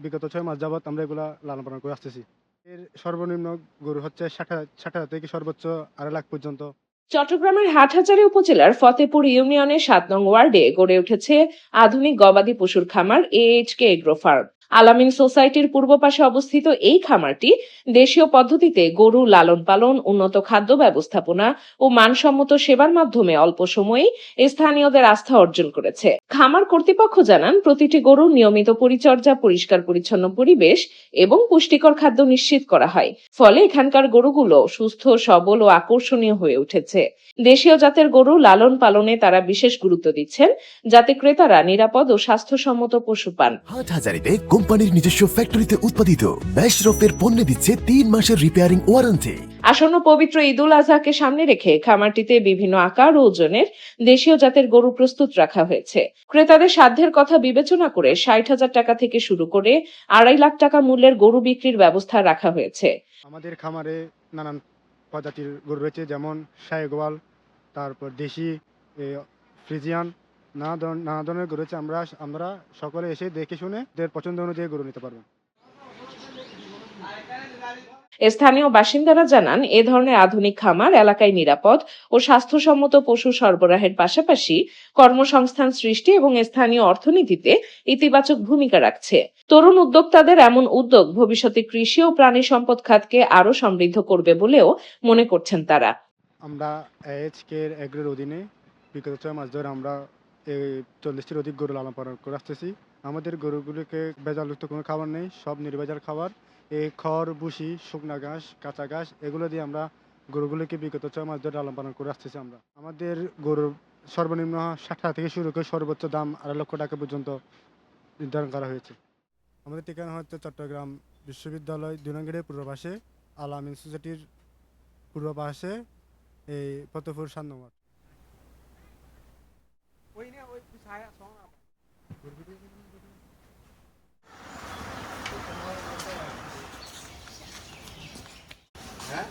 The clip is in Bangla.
বিগত ৬ মাস যাবৎ আমরা এগুলা লালন পালন করে আসতেছি। এর সর্বনিম্ন গরু হচ্ছে ৬০,০০০ থেকে সর্বোচ্চ ২.৫ লাখ পর্যন্ত। চট্টগ্রামের হাটহাজারী উপজেলার ফতেপুর ইউনিয়নের ৭ নং ওয়ার্ডে গড়ে উঠেছে আধুনিক গবাদি পশুর খামার AHK এগ্রো ফার্ম। আলামিন সোসাইটির পূর্ব পাশে অবস্থিত এই খামারটি দেশীয় পদ্ধতিতে গরু লালন পালন, উন্নত খাদ্য ব্যবস্থাপনা ও মানসম্মত সেবার মাধ্যমে অল্প সময়েই স্থানীয়দের আস্থা অর্জন করেছে। খামার কর্তৃপক্ষ জানান, প্রতিটি গরুর নিয়মিত পরিচর্যা, পরিষ্কার পরিচ্ছন্ন পরিবেশ এবং পুষ্টিকর খাদ্য নিশ্চিত করা হয়। ফলে এখানকার গরুগুলো সুস্থ, সবল ও আকর্ষণীয় হয়ে উঠেছে। দেশীয় জাতের গরু লালন পালনে তারা বিশেষ গুরুত্ব দিচ্ছেন, যাতে ক্রেতারা নিরাপদ ও স্বাস্থ্যসম্মত পশু পান। হাটহাজারীতে কোম্পানির নিজস্ব ফ্যাক্টরিতে উৎপাদিত বেশরফের পণ্যে দিচ্ছে ৩ মাসের রিপেয়ারিং ওয়ারেন্টি। আসন্ন পবিত্র ঈদুল আজহাকে সামনে রেখে খামারটিতে বিভিন্ন আকার ও ওজনের দেশীয় জাতের গরু প্রস্তুত রাখা হয়েছে। ক্রেতাদের সাধ্যের কথা বিবেচনা করে ৬০,০০০ টাকা থেকে শুরু করে ২.৫ লাখ টাকা মূল্যের গরু বিক্রির ব্যবস্থা রাখা হয়েছে। আমাদের খামারে নানান প্রজাতির গরু রয়েছে, যেমন শাহীওয়াল, তারপর দেশি, ফ্রিজিয়ান, নানা ধরনের গরু রয়েছে। আমরা সকলে এসে দেখে শুনে এদের পছন্দ অনুযায়ী গরু নিতে পারবেন। স্থানীয় বাসিন্দারা জানান, এ ধরনের আধুনিক খামার এলাকায় নিরাপদ ও স্বাস্থ্যসম্মত পশু সরবরাহের পাশাপাশি কর্মসংস্থান সৃষ্টি এবং স্থানীয় অর্থনীতিতে ইতিবাচক ভূমিকা রাখছে। তরুণ উদ্যোক্তাদের এমন উদ্যোগ ভবিষ্যতে কৃষি ও প্রাণী সম্পদ খাতকে আরো সমৃদ্ধ করবে বলেও মনে করছেন তারা। আমরা AHK এগ্রোর অধীনে বিগত ৬ মাস ধরে আমরা ৪০টির অধিক গরু লালন পালন করে আসতেছি। আমাদের গরুগুলিকে ভেজালযুক্ত কোনো খাবার নেই, সব নির্ভেজাল খাবার। এই খড়, ভুসি, শুকনা ঘাস, কাঁচা ঘাস এগুলো দিয়ে আমরা গরুগুলিকে বিগত ৬ মাস ধরে লালন পালন করে আসতেছি। আমাদের গরুর সর্বনিম্ন ৬০,০০০ থেকে শুরু করে সর্বোচ্চ দাম ২.৫ লক্ষ টাকা পর্যন্ত নির্ধারণ করা হয়েছে। আমাদের ঠিকানা হচ্ছে চট্টগ্রাম বিশ্ববিদ্যালয় ২ নং গেটের পূর্ব পাশে, আলামিন সোসাইটির পূর্ব পাশে, এই ফতেপুর ৭ নং ওয়ার্ড। হ্যাঁ